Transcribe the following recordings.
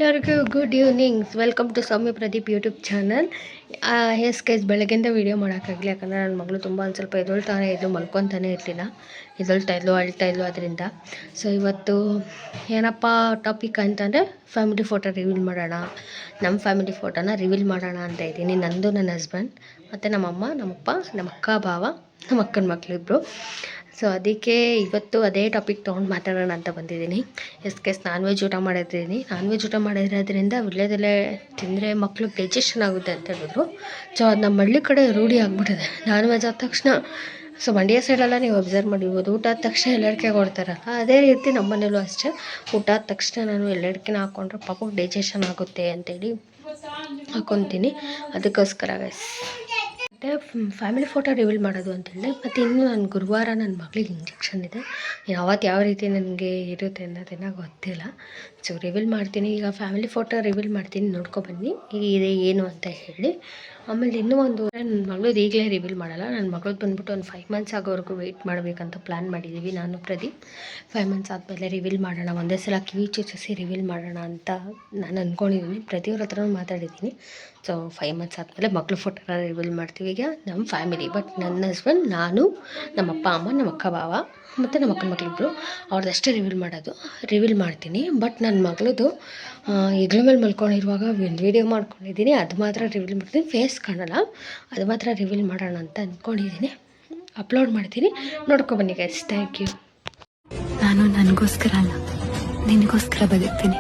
ಎಲ್ಲರಿಗೂ good evenings. Welcome to Soumya Pradeep YouTube channel. Guys ಬೆಳಗ್ಗೆಯಿಂದ video ಮಾಡೋಕ್ಕಾಗಲಿ, ಯಾಕಂದರೆ ನನ್ನ ಮಗಳು ತುಂಬ ಒಂದು ಸ್ವಲ್ಪ ಎದೊಳ್ತಾನೆ ಇದ್ದು ಮಲ್ಕೊತಾನೆ ಇರಲಿಲ್ಲ. ಎದೊಳ್ತಾ ಇದ್ಲು, ಅಳ್ತಾ ಇದ್ಲು. ಅದರಿಂದ ಸೊ ಇವತ್ತು ಏನಪ್ಪ ಟಾಪಿಕ್ ಅಂತಂದರೆ ಫ್ಯಾಮಿಲಿ ಫೋಟೋ ರಿವೀಲ್ ಮಾಡೋಣ. ನಮ್ಮ ಫ್ಯಾಮಿಲಿ ಫೋಟೋನ ರಿವೀಲ್ ಮಾಡೋಣ ಅಂತ ಇದ್ದೀನಿ. ನಂದು, ನನ್ನ ಹಸ್ಬೆಂಡ್ ಮತ್ತು ನಮ್ಮಮ್ಮ, ನಮ್ಮಪ್ಪ, ನಮ್ಮ ಅಕ್ಕ, ಭಾವ, ನಮ್ಮ ಅಕ್ಕನ ಮಕ್ಕಳಿಬ್ರು. ಸೊ ಅದಕ್ಕೆ ಇವತ್ತು ಅದೇ ಟಾಪಿಕ್ ತೊಗೊಂಡು ಮಾತಾಡೋಣ ಅಂತ ಬಂದಿದ್ದೀನಿ. ಗೈಸ್ ನಾನ್ ವೆಜ್ ಊಟ ಮಾಡಿದ್ದೀನಿ. ನಾನ್ ವೆಜ್ ಊಟ ಮಾಡಿರೋದ್ರಿಂದ ವಿಳ್ಯದೆಲೆ ತಿಂದರೆ ಮಕ್ಳಿಗೆ ಡೈಜೆಷನ್ ಆಗುತ್ತೆ ಅಂತ ಹೇಳಿದ್ರು. ಸೊ ಅದು ನಮ್ಮ ಹಳ್ಳಿ ಕಡೆ ರೂಢಿ ಆಗಿಬಿಟ್ಟಿದೆ. ನಾನ್ ವೆಜ್ ಆದ ತಕ್ಷಣ, ಸೊ ಮಂಡ್ಯ ಸೈಡೆಲ್ಲ ನೀವು ಅಬ್ಸರ್ವ್ ಮಾಡಿರ್ಬೋದು, ಊಟ ಆದ ತಕ್ಷಣ ಎಲ್ಲಡಿಕೆ ಕೊಡ್ತಾರಲ್ಲ, ಅದೇ ರೀತಿ ನಮ್ಮ ಮನೇಲೂ ಅಷ್ಟೇ. ಊಟ ಆದ ತಕ್ಷಣ ನಾನು ಎಲ್ಲಡಿಕೆನ ಹಾಕ್ಕೊಂಡ್ರೆ ಪಾಪಕ್ಕೆ ಡೈಜೆಷನ್ ಆಗುತ್ತೆ ಅಂತೇಳಿ ಹಾಕ್ಕೊತೀನಿ. ಅದಕ್ಕೋಸ್ಕರ ಗೈಸ್ ಮತ್ತು ಫ್ಯಾಮಿಲಿ ಫೋಟೋ ರಿವೀಲ್ ಮಾಡೋದು ಅಂತೇಳಿ. ಮತ್ತು ಇನ್ನು ನಾನು ಗುರುವಾರ ನನ್ನ ಮಗಳಿಗೆ ಇಂಜೆಕ್ಷನ್ ಇದೆ. ಯಾವತ್ತು ಯಾವ ರೀತಿ ನನಗೆ ಇರುತ್ತೆ ಅನ್ನೋದನ್ನು ಗೊತ್ತಿಲ್ಲ. ಸೊ ರಿವೀಲ್ ಮಾಡ್ತೀನಿ. ಈಗ ಫ್ಯಾಮಿಲಿ ಫೋಟೋ ರಿವೀಲ್ ಮಾಡ್ತೀನಿ, ನೋಡ್ಕೊಬನ್ನಿ ಇದೆ ಏನು ಅಂತ ಹೇಳಿ. ಆಮೇಲೆ ಇನ್ನೂ ಒಂದು ನನ್ನ ಮಗಳದ್ದು ಈಗಲೇ ರಿವೀಲ್ ಮಾಡಲ್ಲ. ನನ್ನ ಮಗಳದ್ದು ಬಂದ್ಬಿಟ್ಟು ಒಂದು 5 ಮಂತ್ಸ್ ಆಗೋವರೆಗೂ ವೆಯ್ಟ್ ಮಾಡಬೇಕಂತ ಪ್ಲ್ಯಾನ್ ಮಾಡಿದ್ದೀವಿ ನಾನು ಪ್ರದೀಪ್. 5 ಮಂತ್ಸ್ ಆದಮೇಲೆ ರಿವೀಲ್ ಮಾಡೋಣ, ಒಂದೇ ಸಲ ಕಿವಿ ಚುಚ್ಚಿಸಿ ರಿವೀಲ್ ಮಾಡೋಣ ಅಂತ ನಾನು ಅಂದ್ಕೊಂಡಿದ್ದೀನಿ. ಪ್ರತಿಯೊಬ್ಬರ ಹತ್ರನೂ ಮಾತಾಡಿದ್ದೀನಿ. ಸೊ 5 ಮಂತ್ಸ್ ಆದಮೇಲೆ ಮಕ್ಳು ಫೋಟೋನ ರಿವೀಲ್ ಮಾಡ್ತೀವಿ. ಈಗ ನಮ್ಮ ಫ್ಯಾಮಿಲಿ, ಬಟ್ ನನ್ನ ಹಸ್ಬೆಂಡ್, ನಾನು, ನಮ್ಮ ಅಪ್ಪ ಅಮ್ಮ, ನಮ್ಮ ಅಕ್ಕ ಭಾವ ಮತ್ತು ನಮ್ಮ ಅಕ್ಕನ ಮಕ್ಕಳಿಬ್ರು ಅವ್ರದ್ದಷ್ಟೇ ರಿವೀಲ್ ಮಾಡ್ತೀನಿ. ಬಟ್ ನನ್ನ ಮಗಳದು ಹೆಗ್ಲ ಮೇಲೆ ಮಲ್ಕೊಂಡಿರುವಾಗ ವೀಡಿಯೋ ಮಾಡ್ಕೊಂಡಿದ್ದೀನಿ, ಅದು ಮಾತ್ರ ರಿವೀಲ್ ಮಾಡ್ತೀನಿ. ಫೇಸ್ ಕಾಣಲ್ಲ, ಅದು ಮಾತ್ರ ರಿವೀಲ್ ಮಾಡೋಣ ಅಂತ ಅಂದ್ಕೊಂಡಿದ್ದೀನಿ. ಅಪ್ಲೋಡ್ ಮಾಡ್ತೀನಿ, ನೋಡ್ಕೊಬನ್ನಿ ಗೈಸ್. Thank you. ನಾನು ನನಗೋಸ್ಕರ ಅಲ್ಲ, ನಿನಗೋಸ್ಕರ ಬದುಕ್ತೀನಿ.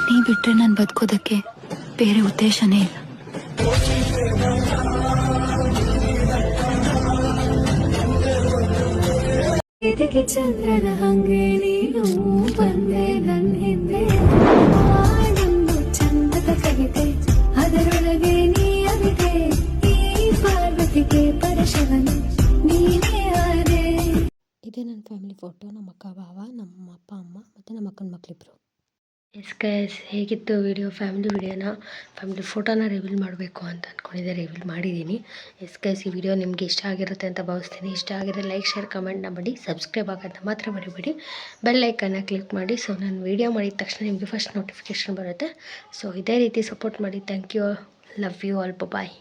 ನೀ ಬಿಟ್ಟರೆ ನಾನು ಬದುಕೋದಕ್ಕೆ ಬೇರೆ ಉದ್ದೇಶನೇ ಇಲ್ಲ. ಚಂದ್ರನ ಹಂಗೆ ನೀನು ಬಂದೆ ನನ್ನ ಹಿಂದೆ, ಚಂದದ ಕವಿತೆ ಅದರೊಳಗೆ ನೀ ಅವಿದೆ. ಈ ಪಾರ್ವತಿಗೆ ಪರಶವನು ನೀನೇ ಆದೆ. ಇದೇ ನನ್ನ ಫ್ಯಾಮಿಲಿ ಫೋಟೋ. ನಮ್ಮ ಅಕ್ಕ ಭಾವ, ನಮ್ಮ ಅಪ್ಪ ಅಮ್ಮ ಮತ್ತು ನಮ್ಮ ಅಕ್ಕನ ಮಕ್ಕಳಿಬ್ರು. ಗೈಸ್ ಹೇಗಿತ್ತು ವಿಡಿಯೋ? ಫ್ಯಾಮಿಲಿ ಫೋಟೋನ ರಿವೀಲ್ ಮಾಡಬೇಕು ಅಂತ ಅಂದ್ಕೊಂಡಿದ್ದೆ, ರಿವೀಲ್ ಮಾಡಿದ್ದೀನಿ. ಗೈಸ್ ಈ ವಿಡಿಯೋ ನಿಮಗೆ ಇಷ್ಟ ಆಗಿರುತ್ತೆ ಅಂತ ಭಾವಿಸ್ತೀನಿ. ಇಷ್ಟ ಆಗಿದ್ರೆ ಲೈಕ್, ಶೇರ್, ಕಮೆಂಟ್ನ ಮಾಡಿ. ಸಬ್ಸ್ಕ್ರೈಬ್ ಆಗೋದನ್ನ ಮಾತ್ರ ಮರಿಬೇಡಿ. ಬೆಲ್ ಐಕನ್ನ ಕ್ಲಿಕ್ ಮಾಡಿ. ಸೊ ನಾನು ವಿಡಿಯೋ ಮಾಡಿದ ತಕ್ಷಣ ನಿಮಗೆ ಫಸ್ಟ್ ನೋಟಿಫಿಕೇಷನ್ ಬರುತ್ತೆ. ಸೊ ಇದೇ ರೀತಿ ಸಪೋರ್ಟ್ ಮಾಡಿ. Thank you. Love you all. Bye.